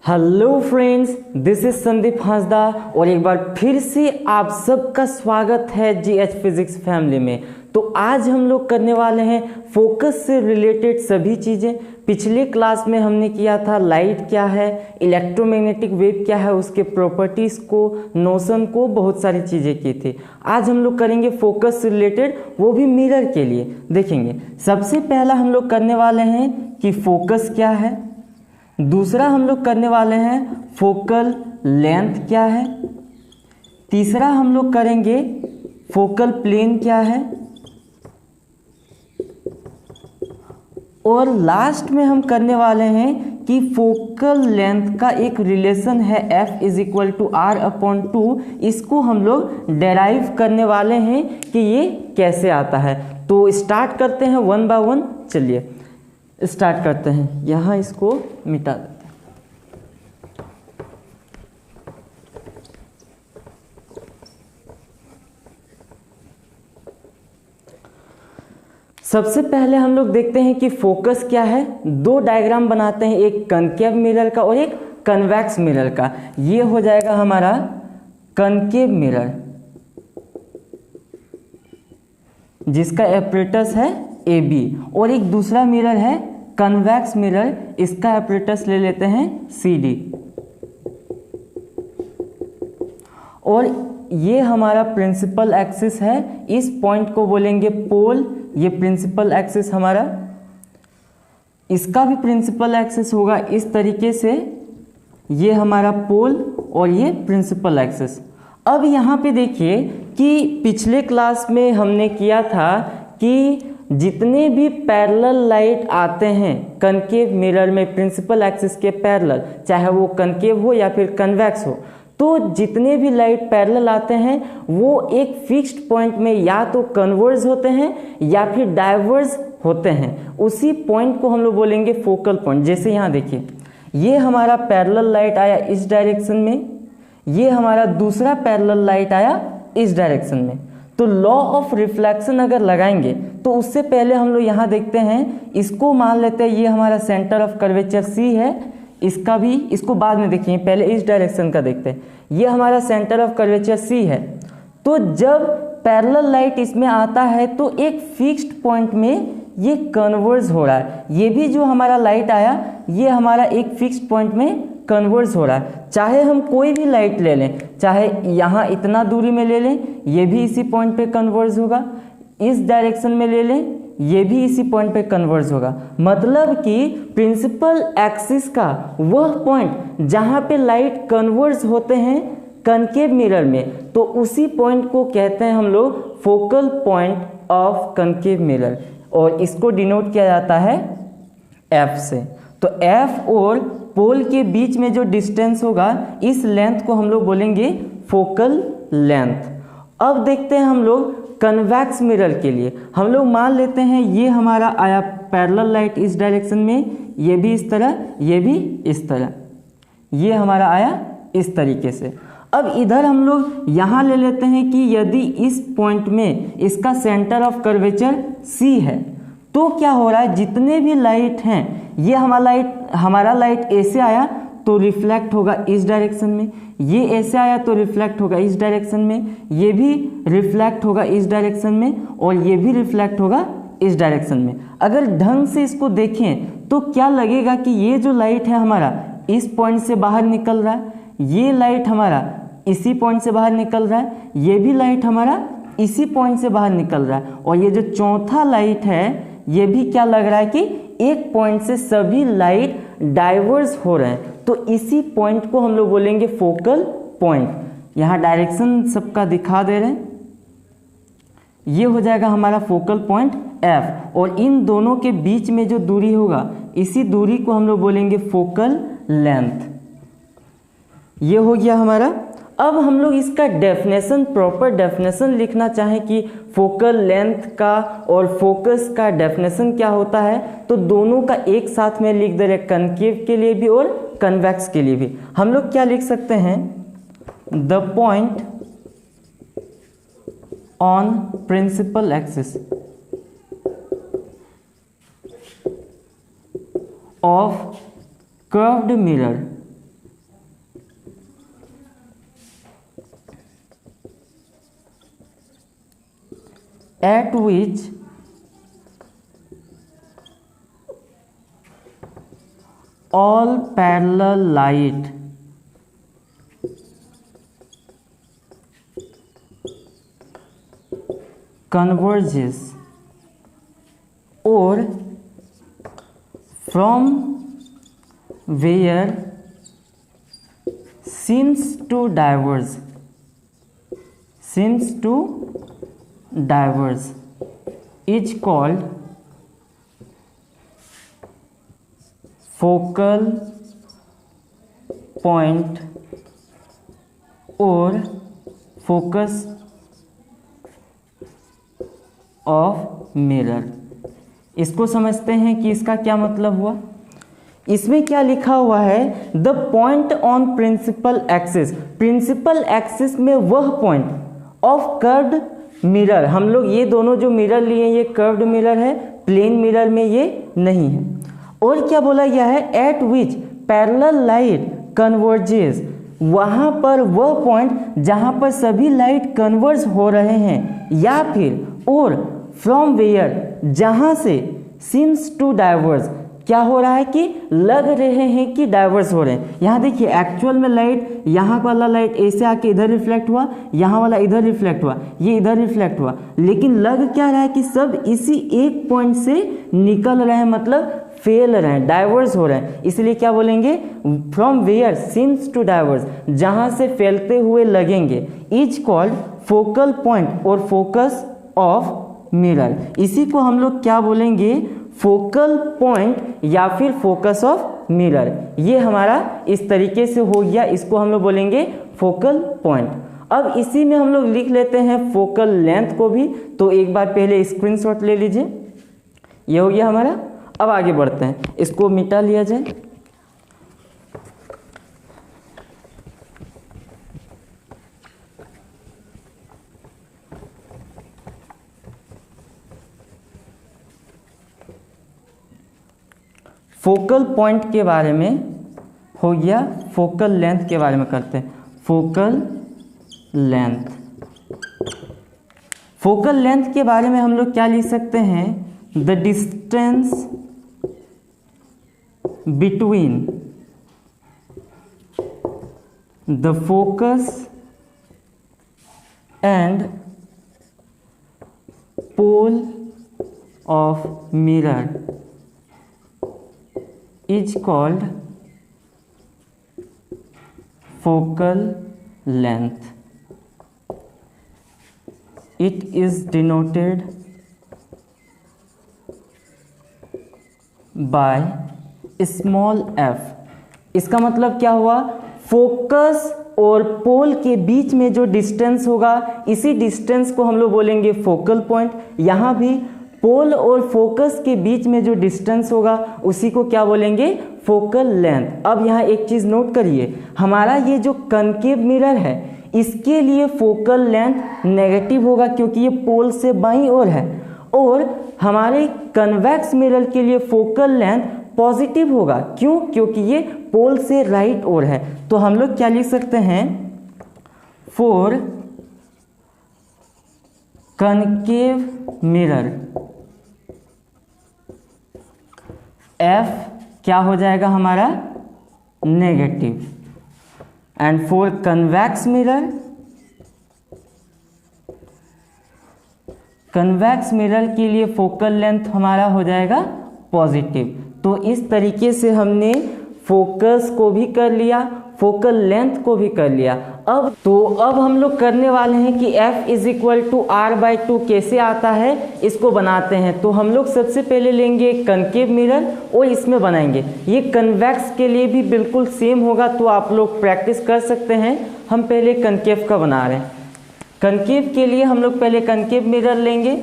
Hello friends, this is Sandeep Hansda और एक बार फिर से आप सबका स्वागत है जीएच फिजिक्स फैमिली में। तो आज हम लोग करने वाले हैं फोकस से रिलेटेड सभी चीज़ें। पिछले क्लास में हमने किया था लाइट क्या है, इलेक्ट्रोमैग्नेटिक वेव क्या है, उसके प्रॉपर्टीज़ को, नोशन को, बहुत सारी चीज़ें की थी। आज हम लोग करेंगे फोकस से रिलेटेड, वो भी मिरर के लिए देखेंगे। सबसे पहला हम लोग करने वाले हैं कि फोकस क्या है, दूसरा हम लोग करने वाले हैं फोकल लेंथ क्या है, तीसरा हम लोग करेंगे फोकल प्लेन क्या है, और लास्ट में हम करने वाले हैं कि फोकल लेंथ का एक रिलेशन है F is equal to R/2। इसको हम लोग डेराइव करने वाले हैं कि ये कैसे आता है। तो स्टार्ट करते हैं वन बाय वन। चलिए स्टार्ट करते हैं। यहाँ इसको मिटा देते हैं। सबसे पहले हम लोग देखते हैं कि फोकस क्या है। दो डायग्राम बनाते हैं, एक कनकेव मिरर का और एक कन्वेक्स मिरर का। ये हो जाएगा हमारा कनकेव मिरर जिसका एपरेटस है AB, और एक दूसरा मिरर है कन्वेक्स मिरर, इसका एपरेटस ले लेते हैं CD। और ये हमारा प्रिंसिपल एक्सिस है, इस पॉइंट को बोलेंगे पोल। ये प्रिंसिपल एक्सिस हमारा, इसका भी प्रिंसिपल एक्सिस होगा इस तरीके से। ये हमारा पोल और ये प्रिंसिपल एक्सिस। अब यहाँ पे देखिए कि पिछले क्लास में हमने किया था कि जितने भी पैरेलल लाइट आते हैं कनकेव मिरर में प्रिंसिपल एक्सिस के पैरेलल, चाहे वो कनकेव हो या फिर कन्वेक्स हो, तो जितने भी लाइट पैरेलल आते हैं वो एक फिक्स्ड पॉइंट में या तो कन्वर्ज होते हैं या फिर डाइवर्ज होते हैं। उसी पॉइंट को हम लोग बोलेंगे फोकल पॉइंट। जैसे यहाँ देखिए, ये हमारा पैरेलल लाइट आया इस डायरेक्शन में, ये हमारा दूसरा पैरेलल लाइट आया इस डायरेक्शन में। तो लॉ ऑफ रिफ्लेक्शन अगर लगाएंगे तो उससे पहले हम लोग यहाँ देखते हैं, इसको मान लेते हैं ये हमारा सेंटर ऑफ कर्वेचर C है। इसका भी, इसको बाद में देखिए, पहले इस डायरेक्शन का देखते हैं। ये हमारा सेंटर ऑफ कर्वेचर C है। तो जब पैरेलल लाइट इसमें आता है तो एक फिक्स्ड पॉइंट में ये कन्वर्ज हो रहा है। ये भी जो हमारा लाइट आया ये हमारा एक फिक्स्ड पॉइंट में कन्वर्ज हो रहा है। चाहे हम कोई भी लाइट ले लें, चाहे यहाँ इतना दूरी में ले लें, ये भी इसी पॉइंट पे कन्वर्ज होगा। इस डायरेक्शन में ले लें, ये भी इसी पॉइंट पे कन्वर्ज होगा। मतलब कि प्रिंसिपल एक्सिस का वह पॉइंट जहाँ पे लाइट कन्वर्ज होते हैं कनकेव मिरर में, तो उसी पॉइंट को कहते हैं हम लोग focal point of concave mirror, और इसको डिनोट किया जाता है F से। तो F और पोल के बीच में जो डिस्टेंस होगा, इस लेंथ को हम लोग बोलेंगे फोकल लेंथ। अब देखते हैं हम लोग कन्वेक्स मिरर के लिए। हम लोग मान लेते हैं ये हमारा आया पैरेलल लाइट इस डायरेक्शन में, ये भी इस तरह, ये भी इस तरह, ये हमारा आया इस तरीके से। अब इधर हम लोग यहाँ ले लेते हैं कि यदि इस पॉइंट में इसका सेंटर ऑफ कर्वेचर C है, तो क्या हो रहा है, जितने भी लाइट हैं, ये हमारा लाइट ऐसे आया तो रिफ्लेक्ट होगा इस डायरेक्शन में, ये ऐसे आया तो रिफ्लेक्ट होगा इस डायरेक्शन में, ये भी रिफ्लेक्ट होगा इस डायरेक्शन में, और ये भी रिफ्लेक्ट होगा इस डायरेक्शन में। अगर ढंग से इसको देखें तो क्या लगेगा कि ये जो लाइट है हमारा इस पॉइंट से बाहर निकल रहा है, ये लाइट हमारा इसी पॉइंट से बाहर निकल रहा है, ये भी लाइट हमारा इसी पॉइंट से बाहर निकल रहा है, और ये जो चौथा लाइट है ये भी क्या लग रहा है कि एक पॉइंट से सभी लाइट डाइवर्स हो रहे हैं। तो इसी पॉइंट को हम लोग बोलेंगे फोकल पॉइंट। यहाँ डायरेक्शन सबका दिखा दे रहे हैं। ये हो जाएगा हमारा फोकल पॉइंट F, और इन दोनों के बीच में जो दूरी होगा, इसी दूरी को हम लोग बोलेंगे फोकल लेंथ। ये हो गया हमारा। अब हम लोग इसका डेफिनेशन, प्रॉपर डेफिनेशन लिखना चाहें कि फोकल लेंथ का और फोकस का डेफिनेशन क्या होता है, तो दोनों का एक साथ में लिख दे रहे, कनकेव के लिए भी और कन्वेक्स के लिए भी। हम लोग क्या लिख सकते हैं, the point on principal axis of curved mirror at which all parallel light converges or from where seems to diverge is called focal point or focus of mirror. इसको समझते हैं कि इसका क्या मतलब हुआ। इसमें क्या लिखा हुआ है, the point on principal axis, principal axis में वह पॉइंट ऑफ कर्व्ड मिरर, हम लोग ये दोनों जो मिरर लिए ये कर्व्ड मिरर है, प्लेन मिरर में ये नहीं है। और क्या बोला गया है, एट विच पैरेलल लाइट कन्वर्जेस, वहां पर वह पॉइंट जहां पर सभी लाइट कन्वर्ज हो रहे हैं, या फिर और फ्रॉम वेयर, जहां से सीम्स टू डाइवर्स, क्या हो रहा है कि लग रहे हैं कि डाइवर्स हो रहे हैं। यहाँ देखिए एक्चुअल में लाइट, यहाँ वाला लाइट ऐसे आके इधर रिफ्लेक्ट हुआ, यहाँ वाला इधर रिफ्लेक्ट हुआ, ये इधर रिफ्लेक्ट हुआ, लेकिन लग क्या रहा है कि सब इसी एक पॉइंट से निकल रहे हैं, मतलब फेल रहे हैं, डाइवर्स हो रहे हैं। इसलिए क्या बोलेंगे, from where seems to diverge, जहाँ से फैलते हुए लगेंगे, इज कॉल्ड फोकल पॉइंट और फोकस ऑफ मिरर। इसी को हम लोग क्या बोलेंगे, फोकल पॉइंट या फिर फोकस ऑफ मिरर। ये हमारा इस तरीके से हो गया, इसको हम लोग बोलेंगे फोकल पॉइंट। अब इसी में हम लोग लिख लेते हैं फोकल लेंथ को भी, तो एक बार पहले स्क्रीनशॉट ले लीजिए, ये हो गया हमारा। अब आगे बढ़ते हैं, इसको मिटा लिया जाए। फोकल पॉइंट के बारे में हो गया, फोकल लेंथ के बारे में करते हैं। फोकल लेंथ, फोकल लेंथ के बारे में हम लोग क्या लिख सकते हैं, the distance between the focus and pole of mirror is called focal length. It is denoted by small f. इसका मतलब क्या हुआ, फोकस और पोल के बीच में जो डिस्टेंस होगा, इसी डिस्टेंस को हम लोग बोलेंगे फोकल पॉइंट। यहाँ भी पोल और फोकस के बीच में जो डिस्टेंस होगा उसी को क्या बोलेंगे, फोकल लेंथ। अब यहाँ एक चीज़ नोट करिए, हमारा ये जो कनकेव मिरर है इसके लिए फोकल लेंथ नेगेटिव होगा क्योंकि ये पोल से बाईं ओर है, और हमारे कन्वेक्स मिरर के लिए फोकल लेंथ पॉजिटिव होगा। क्यों, क्योंकि ये पोल से राइट ओर है। तो हम लोग क्या लिख सकते हैं, फॉर कनकेव मिरर F क्या हो जाएगा हमारा, negative, and for convex mirror, convex mirror के लिए फोकल लेंथ हमारा हो जाएगा पॉजिटिव। तो इस तरीके से हमने फोकस को भी कर लिया, फोकल लेंथ को भी कर लिया। अब हम लोग करने वाले हैं कि F is equal to R/2 कैसे आता है, इसको बनाते हैं। तो हम लोग सबसे पहले लेंगे कनकेव मिरर और इसमें बनाएंगे। ये कन्वेक्स के लिए भी बिल्कुल सेम होगा, तो आप लोग प्रैक्टिस कर सकते हैं। हम पहले कनकेव का बना रहे हैं। कनकेव के लिए हम लोग पहले कनकेव मिरर लेंगे,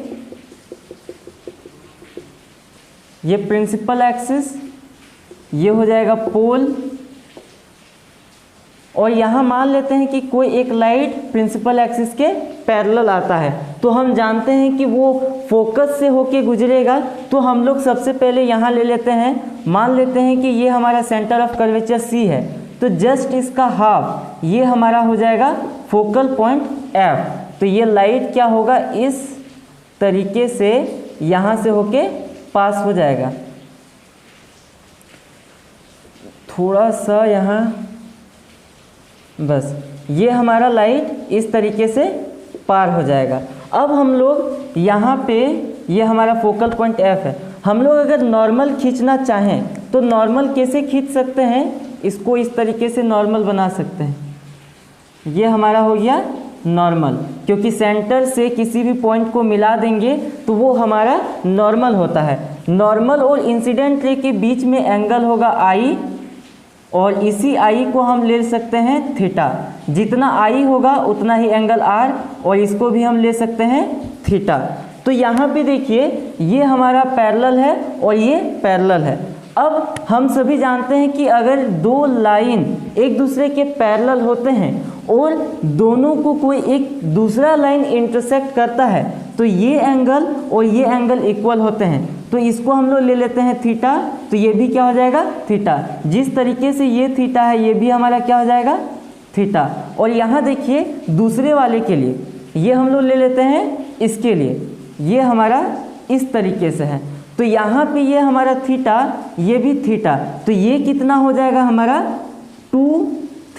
ये प्रिंसिपल एक्सिस, ये हो जाएगा पोल, और यहाँ मान लेते हैं कि कोई एक लाइट प्रिंसिपल एक्सिस के पैरेलल आता है, तो हम जानते हैं कि वो फोकस से होके गुजरेगा। तो हम लोग सबसे पहले यहाँ ले लेते हैं, मान लेते हैं कि ये हमारा सेंटर ऑफ कर्वेचर C है, तो जस्ट इसका हाफ ये हमारा हो जाएगा फोकल पॉइंट F। तो ये लाइट क्या होगा, इस तरीके से यहाँ से होके पास हो जाएगा। थोड़ा सा यहाँ, बस ये हमारा लाइट इस तरीके से पार हो जाएगा। अब हम लोग यहाँ पे, ये हमारा फोकल पॉइंट F है, हम लोग अगर नॉर्मल खींचना चाहें तो नॉर्मल कैसे खींच सकते हैं, इसको इस तरीके से नॉर्मल बना सकते हैं। ये हमारा हो गया नॉर्मल, क्योंकि सेंटर से किसी भी पॉइंट को मिला देंगे तो वो हमारा नॉर्मल होता है। नॉर्मल और इंसिडेंट रे के बीच में एंगल होगा I, और इसी आई को हम ले सकते हैं थीटा। जितना आई होगा उतना ही एंगल आर, और इसको भी हम ले सकते हैं थीटा। तो यहाँ पे देखिए ये हमारा पैरेलल है और ये पैरेलल है। अब हम सभी जानते हैं कि अगर दो लाइन एक दूसरे के पैरेलल होते हैं और दोनों को कोई एक दूसरा लाइन इंटरसेक्ट करता है तो ये एंगल और ये एंगल इक्वल होते हैं। तो इसको हम लोग ले लेते हैं थीटा, तो ये भी क्या हो जाएगा थीटा। जिस तरीके से ये थीटा है ये भी हमारा क्या हो जाएगा थीटा। और यहाँ देखिए दूसरे वाले के लिए ये हम लोग ले लेते हैं इसके लिए, ये हमारा इस तरीके से है। तो यहाँ पे ये हमारा थीटा, ये भी थीटा, तो ये कितना हो जाएगा हमारा 2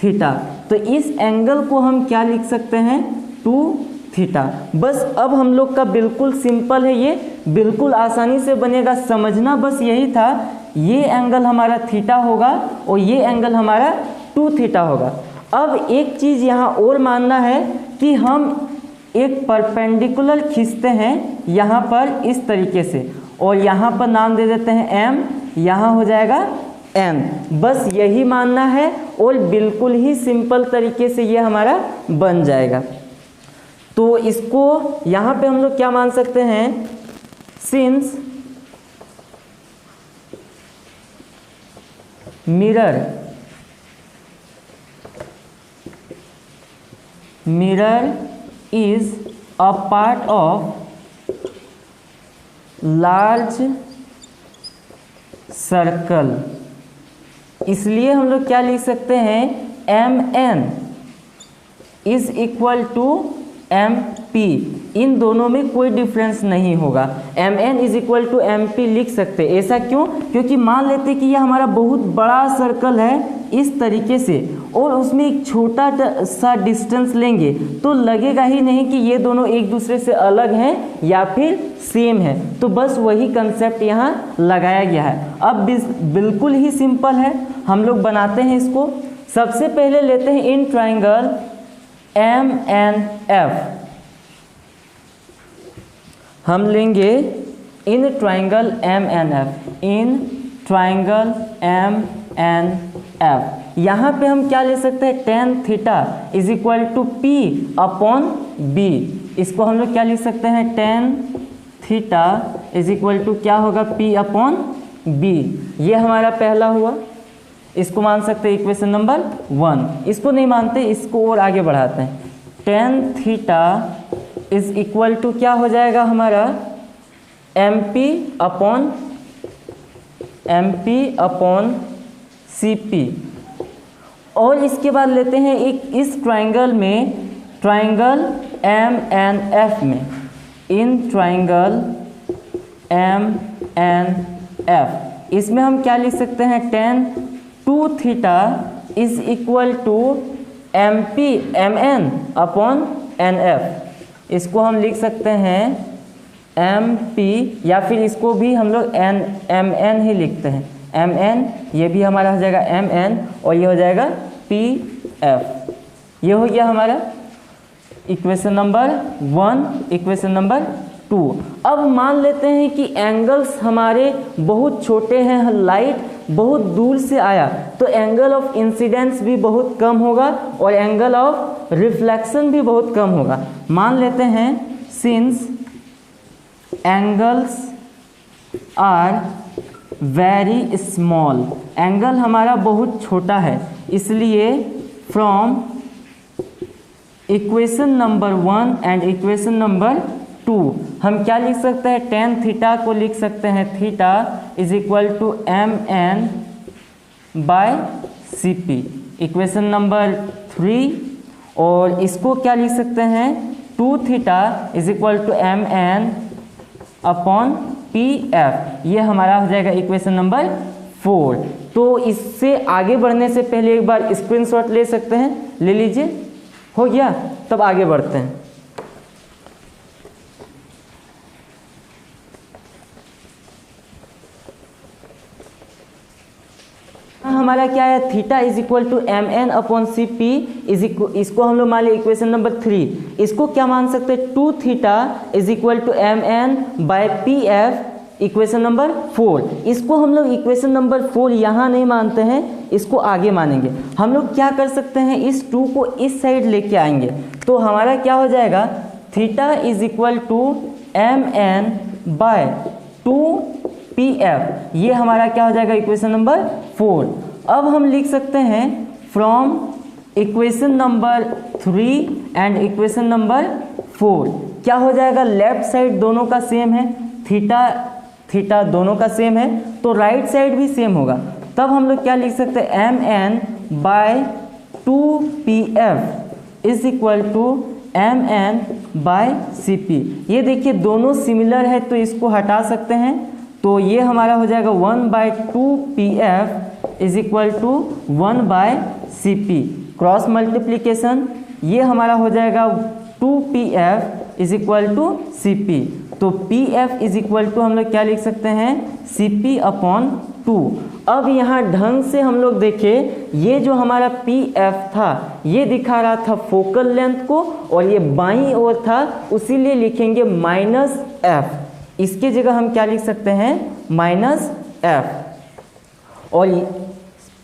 थीटा। तो इस एंगल को हम क्या लिख सकते हैं 2 थीटा। बस अब हम लोग का बिल्कुल सिंपल है, ये बिल्कुल आसानी से बनेगा। समझना बस यही था, ये एंगल हमारा थीटा होगा और ये एंगल हमारा 2 थीटा होगा। अब एक चीज़ यहाँ और मानना है कि हम एक परपेंडिकुलर खींचते हैं यहाँ पर इस तरीके से, और यहाँ पर नाम दे देते हैं m, यहाँ हो जाएगा n। बस यही मानना है और बिल्कुल ही सिंपल तरीके से ये हमारा बन जाएगा। तो इसको यहाँ पे हम लोग क्या मान सकते हैं, since mirror is a part of large circle, इसलिए हम लोग क्या लिख सकते हैं mn is equal to mp। इन दोनों में कोई डिफरेंस नहीं होगा, mn is equal to mp लिख सकते। ऐसा क्यों, क्योंकि मान लेते कि यह हमारा बहुत बड़ा सर्कल है इस तरीके से और उसमें एक छोटा सा डिस्टेंस लेंगे तो लगेगा ही नहीं कि ये दोनों एक दूसरे से अलग हैं या फिर सेम है। तो बस वही कंसेप्ट यहाँ लगाया गया है। अब बिल्कुल ही सिंपल है, हम लोग बनाते हैं इसको। सबसे पहले लेते हैं इन ट्राइंगल MNF, हम लेंगे in triangle MNF, in triangle MNF। यहाँ पे हम क्या ले सकते हैं tan theta is equal to P upon B। इसको हम लोग क्या लिख सकते हैं tan theta is equal to क्या होगा P अपॉन B। ये हमारा पहला हुआ, इसको मान सकते हैं इक्वेशन नंबर 1। इसको नहीं मानते, इसको और आगे बढ़ाते हैं। tan theta is equal to क्या हो जाएगा हमारा MP अपॉन CP। और इसके बाद लेते हैं एक इस ट्राइंगल में, ट्राइंगल MNF में, इन ट्राइंगल MNF, इसमें हम क्या लिख सकते हैं tan 2 theta is equal to MN upon NF। इसको हम लिख सकते हैं MP, या फिर इसको भी हम लोग MN ही लिखते हैं MN। ये भी हमारा हो जाएगा MN और ये हो जाएगा PF। ये हो गया हमारा इक्वेशन नंबर 1, इक्वेशन नंबर 2। अब मान लेते हैं कि एंगल्स हमारे बहुत छोटे हैं, लाइट बहुत दूर से आया तो एंगल ऑफ इंसिडेंस भी बहुत कम होगा और एंगल ऑफ रिफ्लेक्शन भी बहुत कम होगा। मान लेते हैं since angles are very small, angle हमारा बहुत छोटा है, इसलिए from equation number 1 and equation number 2 हम क्या लिख सकते हैं, tan थीटा को लिख सकते हैं theta is equal to MN by CP, equation number 3। और इसको क्या लिख सकते हैं 2 theta is equal to MN upon P F, ये हमारा हो जाएगा इक्वेशन नंबर 4। तो इससे आगे बढ़ने से पहले एक बार स्क्रीनशॉट ले सकते हैं, ले लीजिए। हो गया, तब आगे बढ़ते हैं। हमारा क्या है, theta is equal to M N upon C P इसको हम लोग मान लिया इक्वेशन नंबर 3। इसको क्या मान सकते हैं, 2 theta is equal to M N by P F equation number 4। इसको हम लोग इक्वेशन नंबर 4 यहाँ नहीं मानते हैं, इसको आगे मानेंगे। हम लोग क्या कर सकते हैं, इस 2 को इस साइड लेके आएंगे, तो हमारा क्या हो जाएगा, theta is equal to M N by 2 P F, ये हमारा क्या हो जाएगा इक्वेशन नंबर 4। अब हम लिख सकते हैं from equation number 3 and equation number 4 क्या हो जाएगा, लेफ्ट साइड दोनों का सेम है, थीटा दोनों का सेम है, तो राइट साइड भी सेम होगा। तब हम लोग क्या लिख सकते हैं, M N by 2 P F is equal to M N by C P. ये देखिए दोनों सिमिलर है तो इसको हटा सकते हैं, तो ये हमारा हो जाएगा 1/2 P F is equal to 1/सी पी। क्रॉस मल्टीप्लीकेशन, ये हमारा हो जाएगा 2 P F is equal to C P. तो P F is equal to हम लोग क्या लिख सकते हैं, सी पी अपॉन 2। अब यहाँ ढंग से हम लोग देखें, ये जो हमारा पी एफ था ये दिखा रहा था फोकल लेंथ को, और ये बाईं ओर था, उसीलिए लिखेंगे माइनस एफ। इसके जगह हम क्या लिख सकते हैं, माइनस एफ, और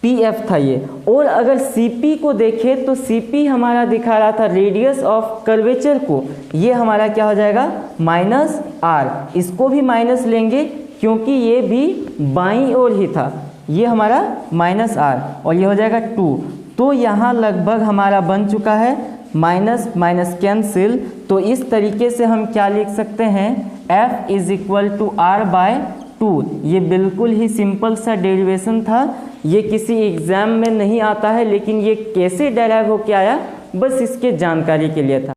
पी एफ था ये। और अगर सी पी को देखें तो सी पी हमारा दिखा रहा था रेडियस ऑफ कर्वेचर को, ये हमारा क्या हो जाएगा, माइनस आर। इसको भी माइनस लेंगे क्योंकि ये भी बाईं ओर ही था, ये हमारा माइनस आर, और ये हो जाएगा 2। तो यहाँ लगभग हमारा बन चुका है, माइनस माइनस कैंसिल। तो इस तरीके से हम क्या लिख सकते हैं, f is equal to R by 2। ये बिल्कुल ही सिंपल सा डेरिवेशन था, ये किसी एग्जाम में नहीं आता है, लेकिन ये कैसे डेराइव होके आया बस इसके जानकारी के लिए था।